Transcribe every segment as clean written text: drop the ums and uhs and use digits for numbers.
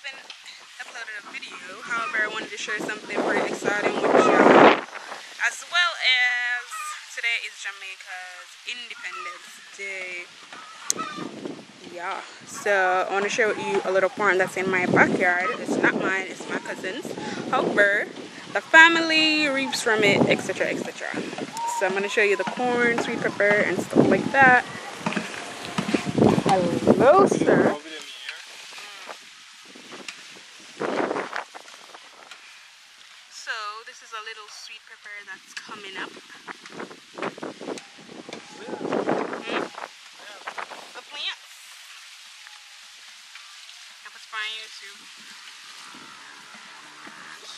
haven't uploaded a video, however I wanted to share something pretty exciting with y'all. As well as today is Jamaica's Independence Day. Yeah, so I want to share with you a little farm that's in my backyard. It's not mine, it's my cousin's. However, the family reaps from it, etc, etc. So I'm going to show you the corn, sweet pepper, and stuff like that. Hello, sir. So this is a little sweet pepper that's coming up. The plants. I was fine YouTube.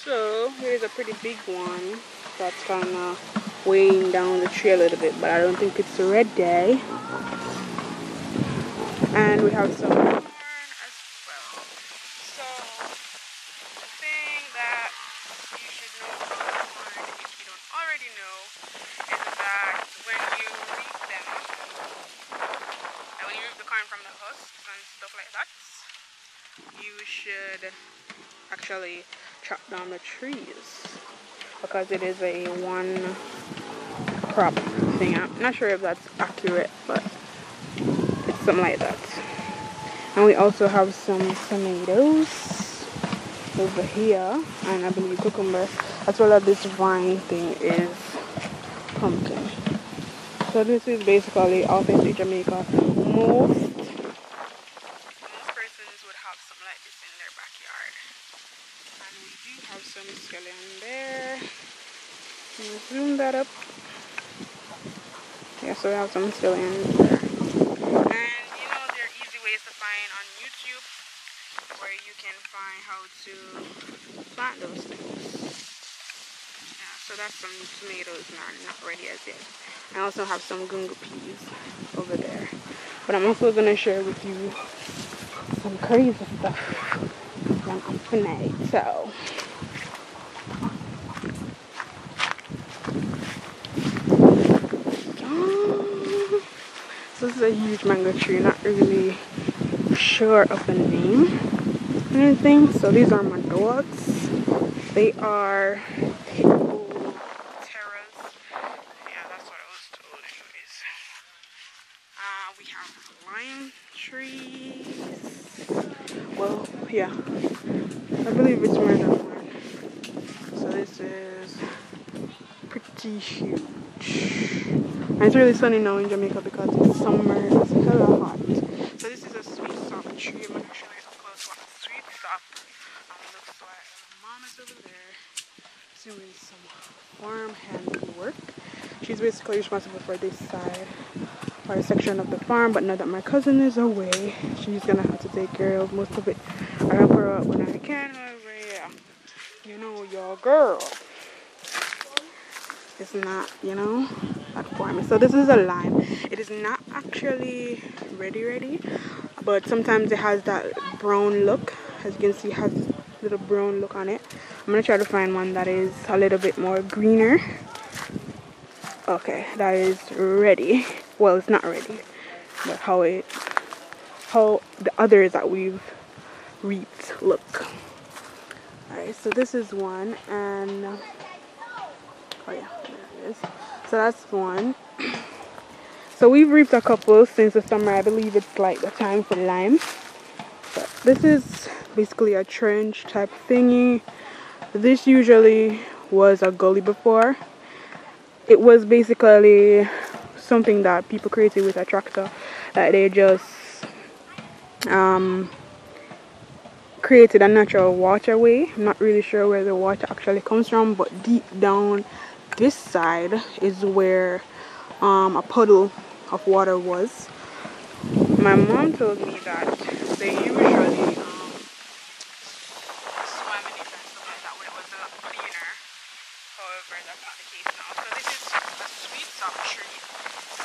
So here's a pretty big one that's kind of weighing down the tree a little bit, but I don't think it's ready. And we have some corn as well. So the thing that you should know about corn, if you don't already know, is that when you reap them, and when you reap the corn from the husks and stuff like that, you should actually chop down the trees because it is a one crop thing. I'm not sure if that's accurate, but it's something like that. And we also have some tomatoes over here, and I believe cucumber, as well as this vine thing is pumpkin. So this is basically authentic Jamaica. Most persons would have something like this in their backyard. And we do have some scallion there. Zoom that up. Yeah, so we have some scallion there. And you know, there are easy ways to find on YouTube where you can find how to plant those things. Yeah, so that's some tomatoes not ready as yet. I also have some gungo peas over there. But I'm also going to share with you some crazy stuff that I'm finna eat. So this is a huge mango tree, not really sure of the name or anything. So these are my dogs. They are terras. Yeah, that's what I was told anyways. We have lime trees. Well, yeah, I believe it's more than one. So this is pretty huge. And it's really sunny now in Jamaica because it's summer, it's hella hot. So this is a sweet sop tree. I'm going to show you up close what sweet sop looks like. Mom is over there doing some farm handiwork. She's basically responsible for this side or a section of the farm, but now that my cousin is away, she's going to have to take care of most of it. I help her out when I can, however, yeah. You know, your girl. It's not, you know, that for me. So this is a lime. It is not actually ready, but sometimes it has that brown look. As you can see, it has a little brown look on it. I'm gonna try to find one that is a little bit more greener. Okay, that is ready. Well, it's not ready, but how the others that we've reaped look. All right, so this is one, and oh yeah, there it is. So that's one. So we've reaped a couple since the summer. I believe it's like the time for lime. But this is basically a trench type thingy. This usually was a gully before. It was basically something that people created with a tractor. That they just created a natural waterway. I'm not really sure where the water actually comes from, but deep down this side is where a puddle of water was. My mom told me that they usually swam in it and stuff like that when it was a lot cleaner. However, that's not the case now. So this is a sweet sop tree.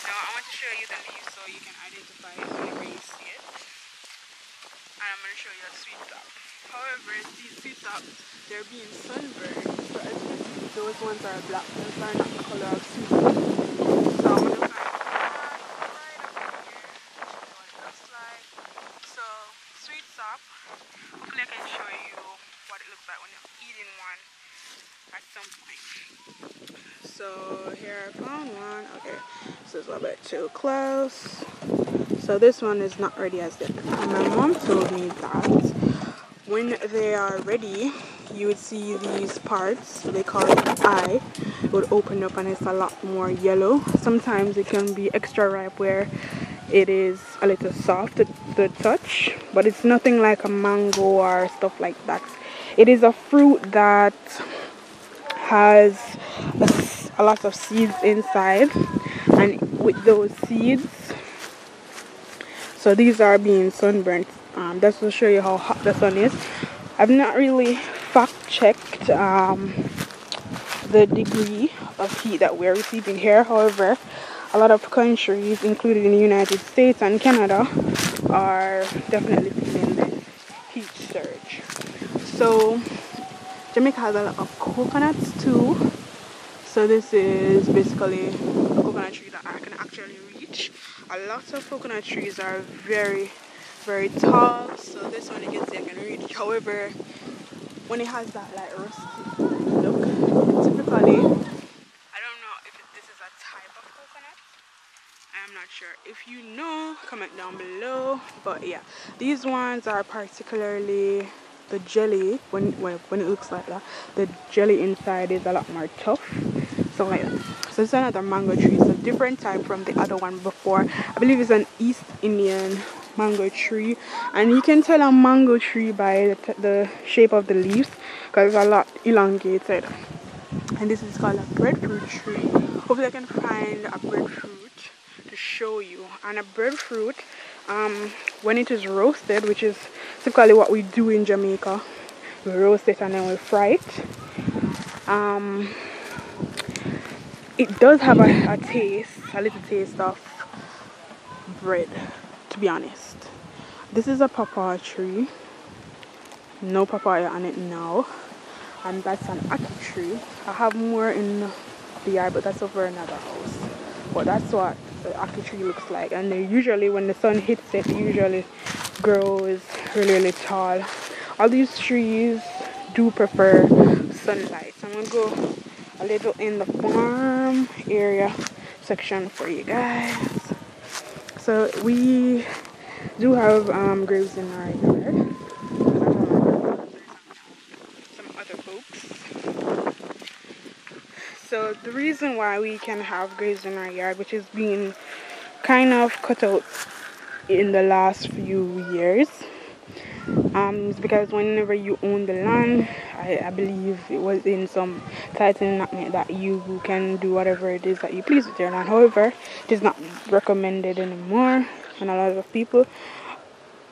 Now I want to show you the leaves so you can identify it whenever you see it. And I'm going to show you a sweet sop. However, these sweet sops, they're being sunburned. So as you can see, those ones are black. Those are not the color of sweet sop. So I'm going to find one right up here. This is what it looks like. So sweet sop Hopefully I can show you what it looks like when you're eating one at some point. So here I found one. Okay, this is a bit too close. So this one is not ready as yet. My mom told me that when they are ready, you would see these parts, they call it the eye, it would open up and it's a lot more yellow. Sometimes it can be extra ripe where it is a little soft to the touch, but it's nothing like a mango or stuff like that. It is a fruit that has a lot of seeds inside, and with those seeds, so these are being sunburnt. That's to show you how hot the sun is. I've not really fact checked the degree of heat that we're receiving here. However, a lot of countries, including the United States and Canada, are definitely feeling this heat surge. So Jamaica has a lot of coconuts too. So this is basically a coconut tree that I can actually reach. A lot of coconut trees are very, very tall. So this one you can see I can reach. However, when it has that like rusty look, typically, I don't know if this is a type of coconut. I'm not sure. If you know, comment down below. But yeah, these ones are particularly the jelly. When it looks like that, the jelly inside is a lot more tough. So like that. So it's another mango tree. It's a different type from the other one before. I believe it's an East Indian mango tree, and you can tell a mango tree by the shape of the leaves because it's a lot elongated. And this is called a breadfruit tree. Hopefully I can find a breadfruit to show you. And a breadfruit, when it is roasted, which is typically what we do in Jamaica, we roast it and then we fry it. It does have a taste, a little taste of bread, to be honest. This is a papaya tree. No papaya on it now. And that's an ackee tree. I have more in the yard, but that's over another house. But that's what the ackee tree looks like. And they usually, when the sun hits it, usually grows really, really tall. All these trees do prefer sunlight. So I'm going to go a little in the farm area section for you guys. So we do have grapes in our yard. Some other folks. So the reason why we can have grapes in our yard, which is being kind of cut out in the last few years, is because whenever you own the land, I believe it was in some title enactment that you can do whatever it is that you please with your land. However, it is not recommended anymore, and a lot of people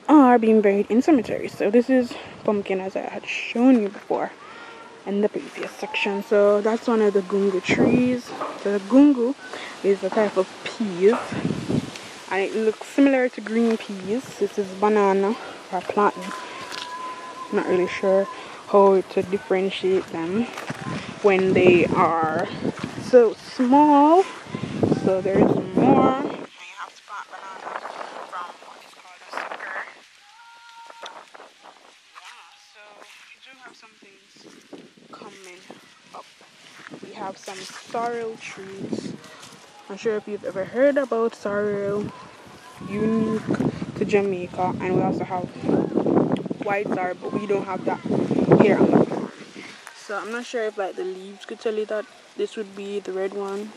are being buried in cemeteries. So this is pumpkin, as I had shown you before in the previous section. So that's one of the gungu trees. So the gungu is a type of peas, and it looks similar to green peas. This is banana or plantain. Not really sure how to differentiate them when they are so small. So there's more, and you have to plant banana from what is called a sucker. Yeah, so we do have some things coming up. We have some sorrel trees. I'm sure if you've ever heard about sorrel, unique to Jamaica, and we also have white sorrel, but we don't have that here on the farm. So I'm not sure if like the leaves could tell you that this would be the red one.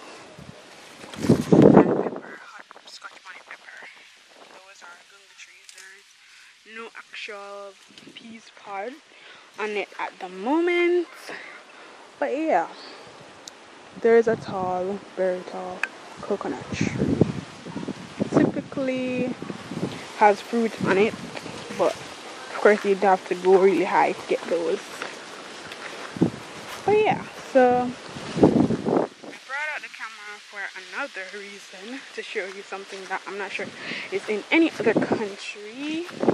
And pepper, hot Scotch bonnet pepper. Those are gungu trees. There is no actual peas pod on it at the moment. But yeah, there is a tall, very tall coconut tree. Typically has fruit on it, but of course you'd have to go really high to get those. But yeah, so I brought out the camera for another reason, to show you something that I'm not sure is in any other country. Okay,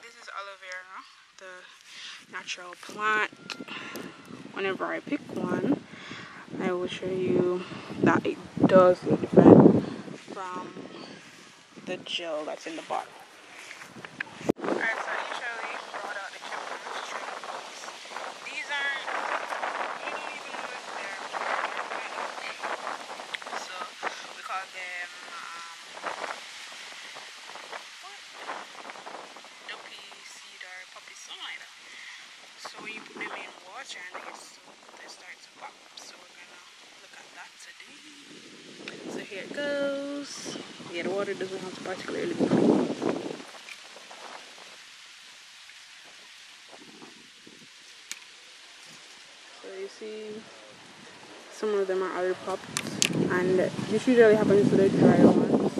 this is aloe vera, the natural plant. Whenever I pick one, I will show you that it does look different from the gel that's in the bottle. Alright, so I usually brought out the chemicals straight up these. These aren't, I don't even know if they're organic. So we call them what? Duppy seed or poppy, something like that. So when you put them in water and they get soaked, they start to pop. So we're gonna look at that today. So here it goes. Yeah, the water doesn't have to particularly be clean. So you see, some of them are already popped, and this usually happens to the dry ones.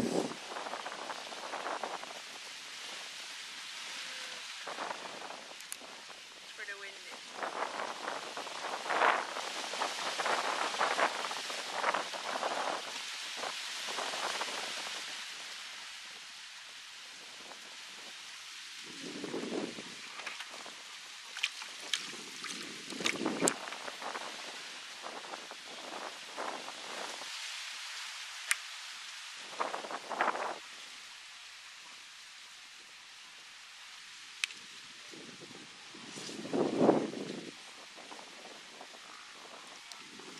It's for the windy.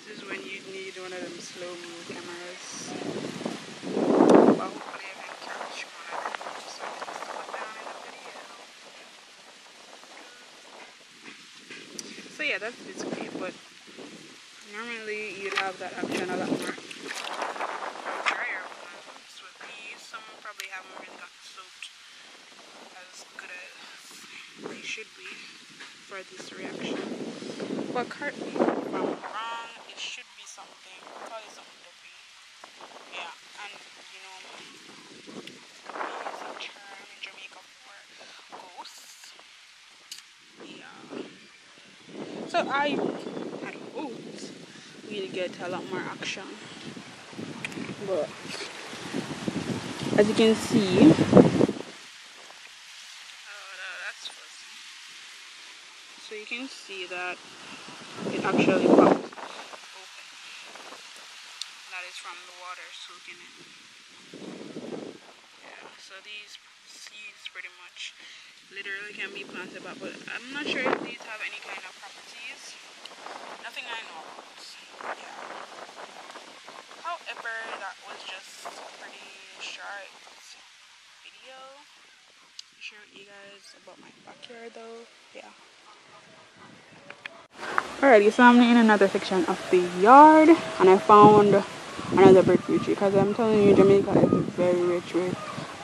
This is when you need one of them slow-mo cameras. But hopefully I can catch one of them so I can slow down in the video. So yeah, that's basically it, but normally you'd have that action a lot more drier ones. With these, some probably haven't really got soaked as good as they should be for this reaction. But correct me if I'm wrong, it should be something, call it something duppy. Yeah, and you know, duppy is a term in Jamaica for ghosts. Yeah. So I had hoped we'd get a lot more action. But as you can see, that's fuzzy. So you can see that it actually popped open. That is from the water soaking it. Yeah, so these seeds pretty much literally can be planted back, but I'm not sure if these have any kind of properties. Nothing I know about. Yeah. However, that was just a pretty short video. Share with you guys about my backyard though. Yeah. Alrighty, so I'm in another section of the yard and I found another breadfruit tree, because I'm telling you, Jamaica is very rich with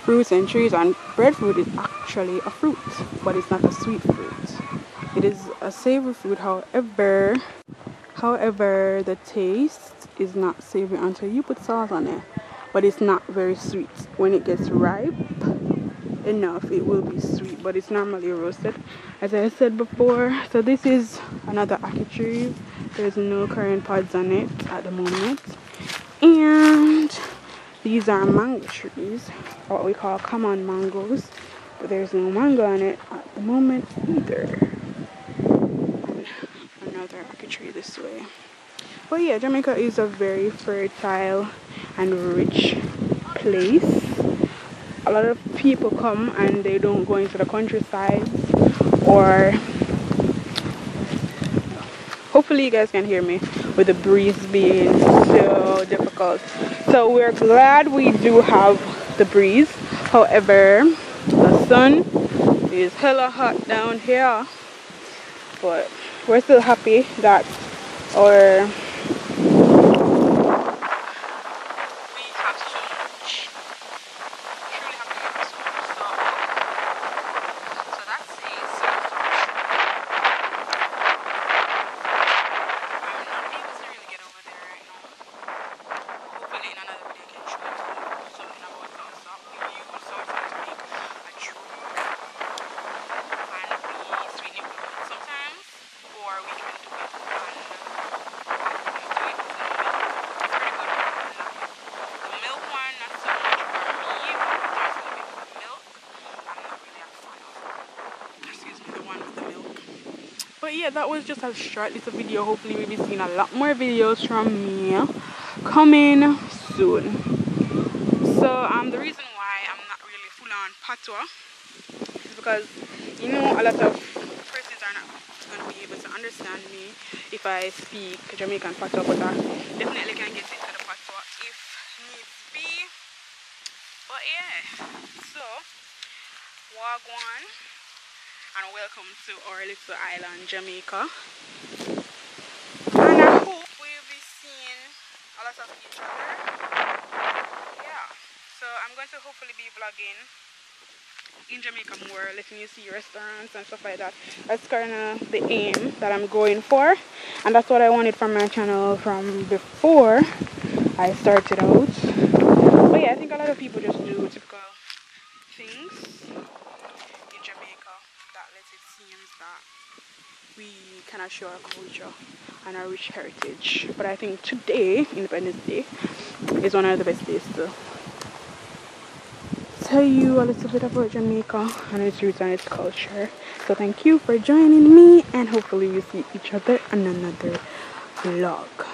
fruits and trees, and breadfruit is actually a fruit, but it's not a sweet fruit. It is a savory fruit, however the taste is not savory until you put salt on it, but it's not very sweet. When it gets ripe enough, it will be sweet, but it's normally roasted, as I said before. So this is another ackee tree. There's no current pods on it at the moment, and these are mango trees, what we call common mangoes, but there's no mango on it at the moment either. And another ackee tree this way. But yeah, Jamaica is a very fertile and rich place. A lot of people come and they don't go into the countryside, or hopefully you guys can hear me with the breeze being so difficult. So we're glad we do have the breeze. However, the sun is hella hot down here, but we're still happy that our But yeah, that was just a short little video. Hopefully we'll be seeing a lot more videos from me coming soon. So the reason why I'm patois is because you know a lot of persons are not going to be able to understand me if I speak Jamaican patois, but I definitely can get into the patois if needs be. But yeah, so wagwan and welcome to our little island, Jamaica. And I hope we'll be seeing a lot of each other. Yeah, so I'm going to hopefully be vlogging in Jamaica more, letting you see restaurants and stuff like that. That's kind of the aim that I'm going for, and that's what I wanted from my channel from before I started out. But yeah, I think a lot of people just do typical things in Jamaica that lets it seem that we cannot show our culture and our rich heritage. But I think today, Independence Day, is one of the best days to tell you a little bit about Jamaica and its roots and its culture. So thank you for joining me, and hopefully we see each other on another vlog.